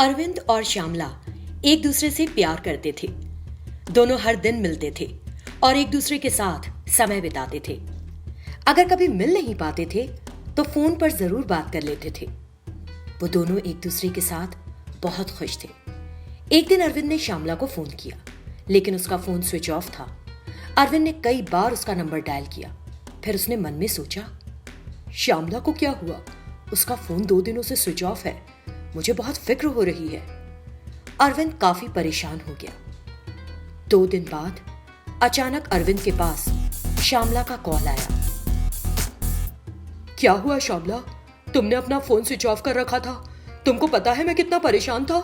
अरविंद और श्यामला एक दूसरे से प्यार करते थे। दोनों हर दिन मिलते थे और एक दूसरे के साथ समय बिताते थे। अगर कभी मिल नहीं पाते थे तो फोन पर जरूर बात कर लेते थे। वो दोनों एक दूसरे के साथ बहुत खुश थे। एक दिन अरविंद ने श्यामला को फोन किया, लेकिन उसका फोन स्विच ऑफ था। अरविंद ने कई बार उसका नंबर डायल किया। फिर उसने मन में सोचा, श्यामला को क्या हुआ? उसका फोन 2 दिनों से स्विच ऑफ है। मुझे बहुत फिक्र हो रही है। अरविंद काफी परेशान हो गया। 2 दिन बाद अचानक अरविंद के पास श्यामला का कॉल आया। क्या हुआ श्यामला? तुमने अपना फोन स्विच ऑफ कर रखा था। तुमको पता है मैं कितना परेशान था।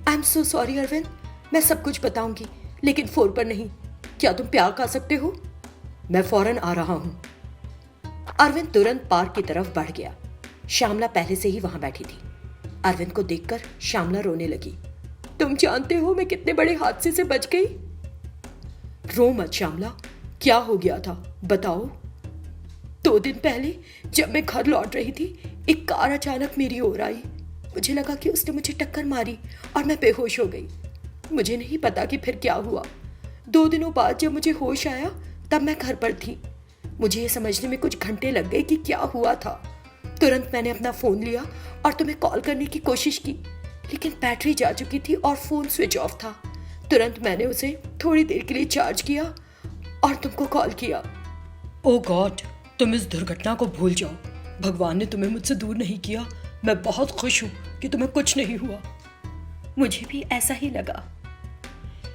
I am so sorry Arvind, मैं सब कुछ बताऊंगी, लेकिन फोन पर नहीं। क्या तुम प्यार कर सकते हो? मैं फौरन आ रहा हूं। अरविंद तुरंत पार्क की तरफ बढ़ गया। श्यामला पहले से ही वहां बैठी थी। अरविंद को देखकर श्यामला रोने लगी। तुम जानते हो मैं कितने बड़े हादसे से बच गई। रो मत श्यामला, क्या हो गया था बताओ। 2 दिन पहले जब मैं घर लौट रही थी, एक कार अचानक मेरी ओर आई। मुझे लगा कि उसने मुझे टक्कर मारी और मैं बेहोश हो गई। मुझे नहीं पता कि फिर क्या हुआ। 2 दिनों बाद जब मुझे होश आया तब मैं घर पर थी। मुझे ये समझने में कुछ घंटे लग गए कि क्या हुआ था। तुरंत मैंने अपना फोन लिया और तुम्हें कॉल करने की कोशिश की, लेकिन बैटरी जा चुकी थी और फोन स्विच ऑफ था। तुरंत मैंने उसे थोड़ी देर के लिए चार्ज किया और तुमको कॉल किया। ओह गॉड, तुम इस दुर्घटना को भूल जाओ। भगवान ने तुम्हें मुझसे दूर नहीं किया। मैं बहुत खुश हूं कि तुम्हें कुछ नहीं हुआ। मुझे भी ऐसा ही लगा।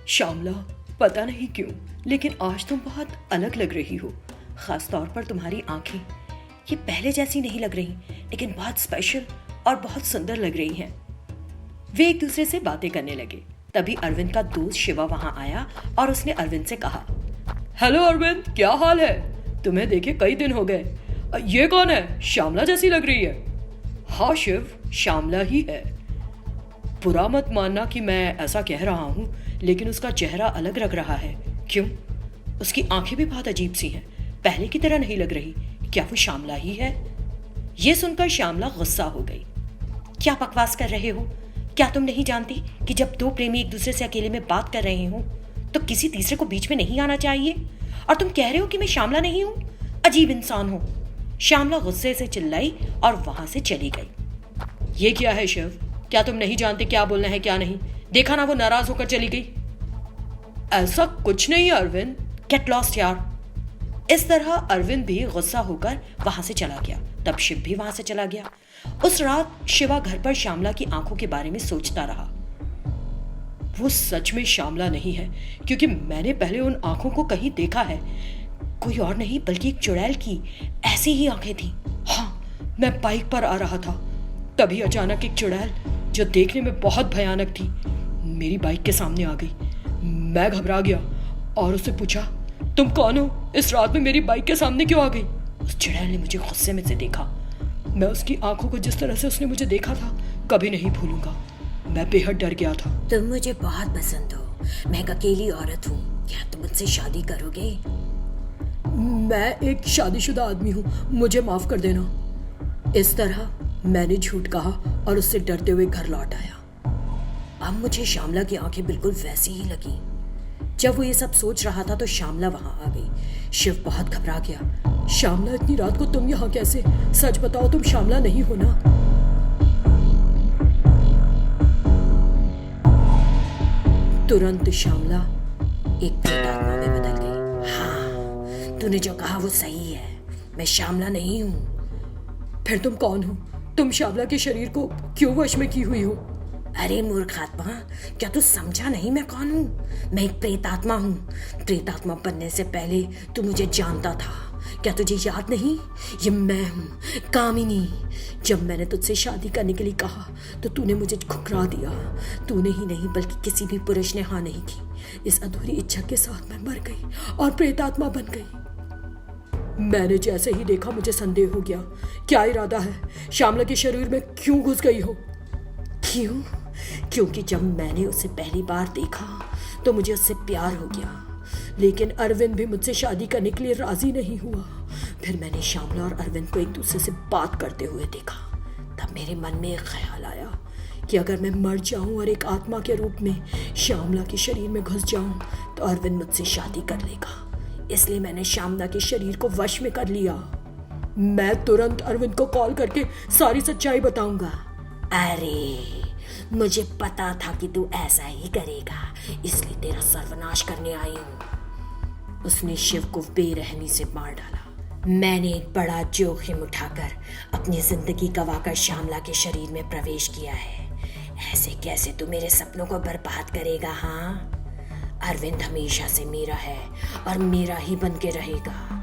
श्यामला, पता नहीं क्यों, लेकिन आज तुम बहुत अलग लग रही हो। खास तौर पर तुम्हारी आंखें ये पहले जैसी नहीं लग रही, लेकिन बहुत स्पेशल और बहुत सुंदर लग रही हैं। वे एक दूसरे से बातें करने लगे। तभी अरविंद का दोस्त शिवा वहां आया और उसने अरविंद से कहा, हेलो अरविंद, क्या हाल है? तुम्हें देखे कई दिन हो गए। ये कौन है? श्यामला जैसी लग रही है। हाँ शिव, श्यामला ही है। बुरा मत मानना कि मैं ऐसा कह रहा हूं, लेकिन उसका चेहरा अलग लग रहा है। क्यों? उसकी आंखें भी बहुत अजीब सी हैं, पहले की तरह नहीं लग रही। क्या वो श्यामला ही है? यह सुनकर श्यामला गुस्सा हो गई। क्या बकवास कर रहे हो? क्या तुम नहीं जानती कि जब 2 प्रेमी एक दूसरे से अकेले में बात कर रहे हो तो किसी तीसरे को बीच में नहीं आना चाहिए? और तुम कह रहे हो कि मैं श्यामला नहीं हूं? अजीब इंसान हो। श्यामला गुस्से से चिल्लाई और वहां से चली गई। ये क्या है शिव? क्या तुम नहीं जानते क्या बोलना है क्या नहीं? देखा ना, वो नाराज होकर चली गई। ऐसा कुछ नहीं अरविंद, गेट लॉस्ट यार। इस तरह अरविंद भी गुस्सा होकर वहां से चला गया। तब शिव भी वहां से चला गया। उस रात शिवा घर पर श्यामला की आंखों के बारे में सोचता रहा। वो सच में श्यामला नहीं है, क्योंकि मैंने पहले उन आंखों को कहीं देखा है। कोई और नहीं बल्कि एक चुड़ैल की ऐसी ही आंखें थी। हाँ, मैं बाइक पर आ रहा था, तभी अचानक एक चुड़ैल जो देखने में बहुत भयानक थी मेरी बाइक के सामने आ गई। मैं घबरा गया और उससे पूछा, तुम कौन हो? इस रात में मेरी बाइक के सामने क्यों आ गई? उस चुड़ैल ने मुझे गुस्से में से देखा। मैं उसकी आंखों को जिस तरह से उसने मुझे देखा था कभी नहीं भूलूंगा। मैं बेहद डर गया था। तुम मुझे बहुत पसंद हो। मैं एक अकेली औरत हूँ। क्या तुम मुझसे शादी करोगे? मैं एक शादीशुदा आदमी हूँ, मुझे माफ कर देना। इस तरह मैंने झूठ कहा और उससे डरते हुए घर लौट आया। अब मुझे श्यामला की आंखें बिल्कुल वैसी ही लगी। जब वो ये सब सोच रहा था तो श्यामला वहां आ गई। शिव बहुत घबरा गया। श्यामला, इतनी रात को तुम यहाँ कैसे? सच बताओ, तुम श्यामला नहीं हो ना? तुरंत श्यामला एक प्रेतात्मा में बदल गई। हाँ, तूने जो कहा वो सही है। मैं श्यामला नहीं हूँ। फिर तुम कौन हो? तुम श्यामला के शरीर को क्यों वश में की हुई हो? अरे मूर्खात्मा, क्या तू समझा नहीं मैं कौन हूँ? मैं एक प्रेतात्मा हूँ। प्रेतात्मा बनने से पहले तू मुझे जानता था। क्या तुझे याद नहीं? ये मैं हूँ, कामिनी। जब मैंने तुझसे शादी करने के लिए कहा तो तूने मुझे ठुकरा दिया। तूने ही नहीं बल्कि किसी भी पुरुष ने हाँ नहीं की। इस अधूरी इच्छा के साथ मैं मर गई और प्रेतात्मा बन गई। मैंने जैसे ही देखा मुझे संदेह हो गया। क्या इरादा है? श्यामला के शरीर में क्यों घुस गई हो? क्यों? क्योंकि जब मैंने उसे पहली बार देखा तो मुझे उससे प्यार हो गया। लेकिन अरविंद भी मुझसे शादी करने के लिए राजी नहीं हुआ। फिर मैंने श्यामला और अरविंद को एक दूसरे से बात करते हुए देखा। तब मेरे मन में एक ख्याल आया कि अगर मैं मर जाऊं और एक आत्मा के रूप में श्यामला के शरीर में घुस जाऊं तो अरविंद मुझसे शादी कर लेगा। इसलिए मैंने श्यामला के शरीर को वश में कर लिया। मैं तुरंत अरविंद को कॉल करके सारी सच्चाई बताऊंगा। अरे मुझे पता था कि तू ऐसा ही करेगा, इसलिए तेरा सर्वनाश करने आई हूं। उसने शिव को बेरहमी से मार डाला। मैंने एक बड़ा जोखिम उठाकर अपनी जिंदगी गंवाकर श्यामला के शरीर में प्रवेश किया है। ऐसे कैसे तू मेरे सपनों को बर्बाद करेगा? हाँ, अरविंद हमेशा से मेरा है और मेरा ही बन के रहेगा।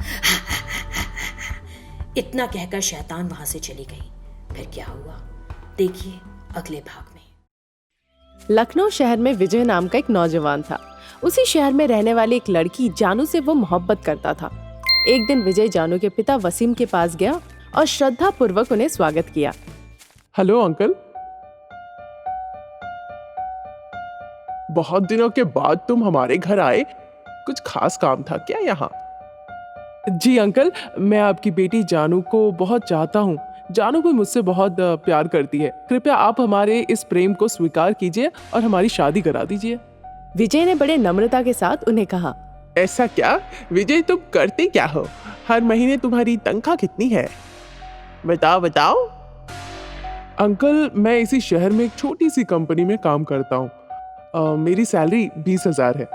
इतना कहकर शैतान वहां से चली गई। फिर क्या हुआ देखिए अगले भाग में। लखनऊ शहर में विजय नाम का एक नौजवान था। उसी शहर में रहने वाली एक लड़की जानू से वो मोहब्बत करता था। एक दिन विजय जानू के पिता वसीम के पास गया और श्रद्धा पूर्वक उन्हें स्वागत किया। हेलो अंकल, बहुत दिनों के बाद तुम हमारे घर आए, कुछ खास काम था क्या यहाँ? जी अंकल, मैं आपकी बेटी जानू को बहुत चाहता हूँ। जानू भी मुझसे बहुत प्यार करती है। कृपया आप हमारे इस प्रेम को स्वीकार कीजिए और हमारी शादी करा दीजिए। विजय ने बड़े नम्रता के साथ उन्हें कहा। ऐसा क्या विजय, तुम करते क्या हो? हर महीने तुम्हारी तनख्वाह कितनी है? बताओ बताओ। अंकल, मैं इसी शहर में एक छोटी सी कंपनी में काम करता हूँ। मेरी सैलरी 20,000 है।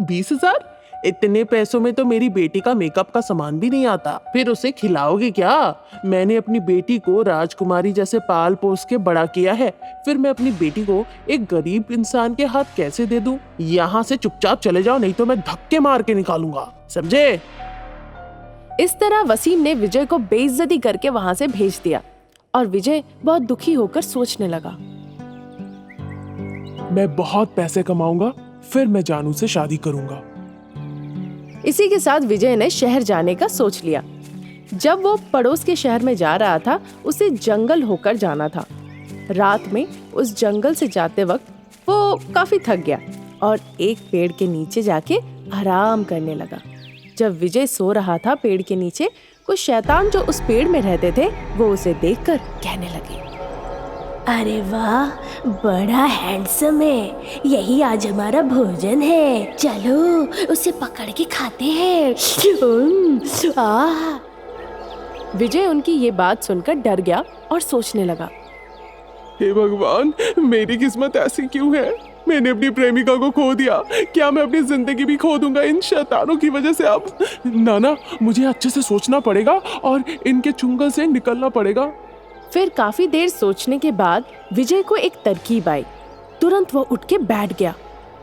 20,000? इतने पैसों में तो मेरी बेटी का मेकअप का सामान भी नहीं आता, फिर उसे खिलाओगे क्या? मैंने अपनी बेटी को राजकुमारी जैसे पाल पोस के बड़ा किया है, फिर मैं अपनी बेटी को एक गरीब इंसान के हाथ कैसे दे दूं? यहाँ से चुपचाप चले जाओ, नहीं तो मैं धक्के मार के निकालूंगा, समझे? इस तरह वसीम ने विजय को बेइज्जती करके वहां से भेज दिया और विजय बहुत दुखी होकर सोचने लगा। मैं बहुत पैसे कमाऊंगा, फिर मैं जानू से शादी करूंगा। इसी के साथ विजय ने शहर जाने का सोच लिया। जब वो पड़ोस के शहर में जा रहा था, उसे जंगल होकर जाना था। रात में उस जंगल से जाते वक्त वो काफी थक गया और एक पेड़ के नीचे जाके आराम करने लगा। जब विजय सो रहा था पेड़ के नीचे, कुछ शैतान जो उस पेड़ में रहते थे वो उसे देखकर कहने लगे, अरे वाह, बड़ा हैंडसम है, यही आज हमारा भोजन है, चलो उसे पकड़ के खाते हैं। विजय उनकी ये बात सुनकर डर गया और सोचने लगा, हे भगवान, मेरी किस्मत ऐसी क्यों है? मैंने अपनी प्रेमिका को खो दिया, क्या मैं अपनी जिंदगी भी खो दूंगा इन शैतानों की वजह से? अब नाना, मुझे अच्छे से सोचना पड़ेगा और इनके चुंगल से निकलना पड़ेगा। फिर काफी देर सोचने के बाद विजय को एक तरकीब आई। तुरंत वो उठ के बैठ गया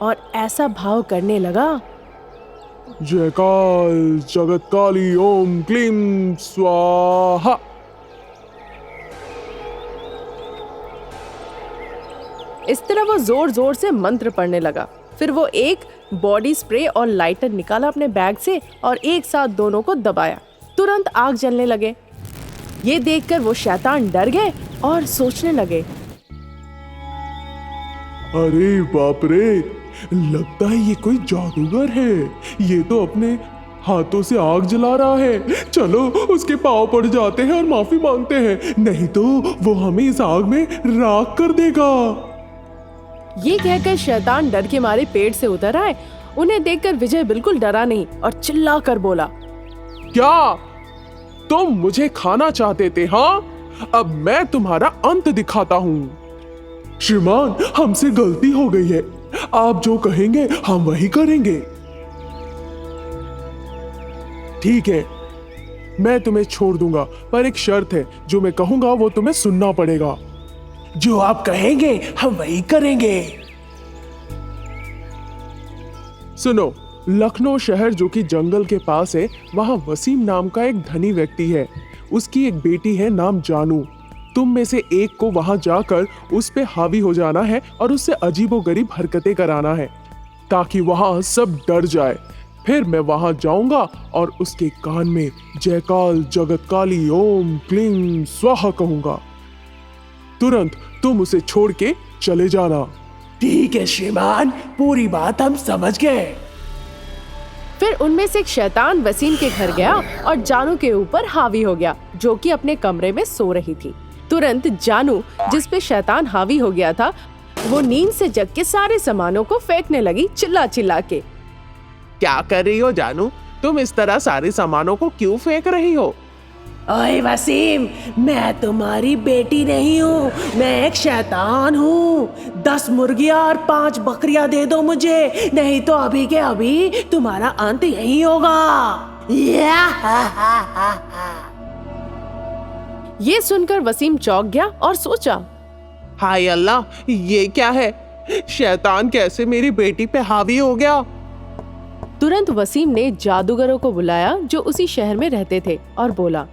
और ऐसा भाव करने लगा, जयकाल जगत काली ओम क्लीम स्वाहा। इस तरह वो जोर जोर से मंत्र पढ़ने लगा। फिर वो एक बॉडी स्प्रे और लाइटर निकाला अपने बैग से और एक साथ दोनों को दबाया। तुरंत आग जलने लगे। ये देखकर वो शैतान डर गए और सोचने लगे, अरे बाप रे, लगता है ये कोई जादूगर है। ये तो अपने हाथों से आग जला रहा है। चलो उसके पांव पड़ जाते हैं और माफी मांगते हैं, नहीं तो वो हमें इस आग में राख कर देगा। ये कहकर शैतान डर के मारे पेड़ से उतर आए। उन्हें देखकर विजय बिल्कुल डरा नहीं और चिल्ला कर बोला, क्या तुम मुझे खाना चाहते थे? हाँ, अब मैं तुम्हारा अंत दिखाता हूँ। श्रीमान, हमसे गलती हो गई है, आप जो कहेंगे हम वही करेंगे। ठीक है, मैं तुम्हें छोड़ दूंगा, पर एक शर्त है, जो मैं कहूंगा वो तुम्हें सुनना पड़ेगा। जो आप कहेंगे हम वही करेंगे। सुनो, लखनऊ शहर जो कि जंगल के पास है, वहां वसीम नाम का एक धनी व्यक्ति है। उसकी एक बेटी है नाम जानू। तुम में से एक को वहां जाकर उस पे हावी हो जाना है और उससे अजीबोगरीब हरकतें कराना है, ताकि वहां सब डर जाए। फिर मैं वहां जाऊंगा और उसके कान में जयकाल जगत काली ओम क्लीं स्वाहा कहूंगा। तुरंत तुम उसे छोड़ के चले जाना। ठीक है श्रीमान, पूरी बात हम समझ गए। फिर उनमें से एक शैतान वसीम के घर गया और जानू के ऊपर हावी हो गया, जो कि अपने कमरे में सो रही थी। तुरंत जानू, जिस पे शैतान हावी हो गया था, वो नींद से जग के सारे सामानों को फेंकने लगी चिल्ला चिल्ला के। क्या कर रही हो जानू? तुम इस तरह सारे सामानों को क्यों फेंक रही हो? ओए वसीम, मैं तुम्हारी बेटी नहीं हूँ, मैं एक शैतान हूँ। 10 मुर्गियाँ और 5 बकरियाँ दे दो मुझे, नहीं तो अभी के अभी तुम्हारा अंत यही होगा। ये सुनकर वसीम चौंक गया और सोचा, हाय अल्लाह, ये क्या है? शैतान कैसे मेरी बेटी पे हावी हो गया? तुरंत वसीम ने जादूगरों को बुलाया जो उसी शहर में रहते थे और बोला,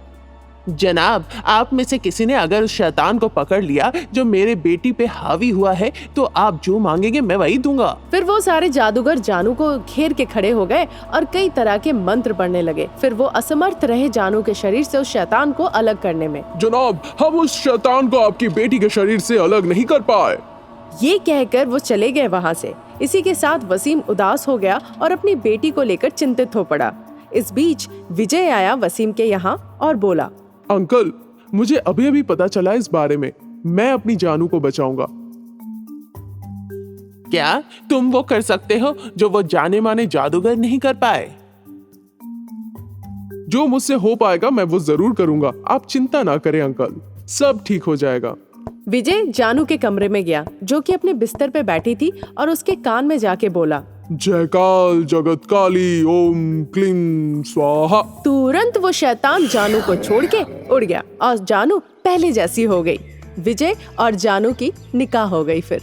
जनाब, आप में से किसी ने अगर उस शैतान को पकड़ लिया जो मेरे बेटी पे हावी हुआ है, तो आप जो मांगेंगे मैं वही दूंगा। फिर वो सारे जादूगर जानू को घेर के खड़े हो गए और कई तरह के मंत्र पढ़ने लगे। फिर वो असमर्थ रहे जानू के शरीर से उस शैतान को अलग करने में। जनाब, हम उस शैतान को आपकी बेटी के शरीर से अलग नहीं कर पाए। ये कहकर वो चले गए वहाँ से। इसी के साथ वसीम उदास हो गया और अपनी बेटी को लेकर चिंतित हो पड़ा। इस बीच विजय आया वसीम के यहाँ और बोला, अंकल, मुझे अभी अभी पता चला इस बारे में, मैं अपनी जानू को बचाऊंगा। क्या तुम वो कर सकते हो जो वो जाने माने जादूगर नहीं कर पाए? जो मुझसे हो पाएगा मैं वो जरूर करूंगा, आप चिंता ना करें अंकल, सब ठीक हो जाएगा। विजय जानू के कमरे में गया जो कि अपने बिस्तर पे बैठी थी और उसके कान में जाके बोला, जयकाल जगत काली, ओम क्लीं स्वाहा। तुरंत वो शैतान जानू को छोड़ के उड़ गया और जानू पहले जैसी हो गई। विजय और जानू की निकाह हो गई फिर।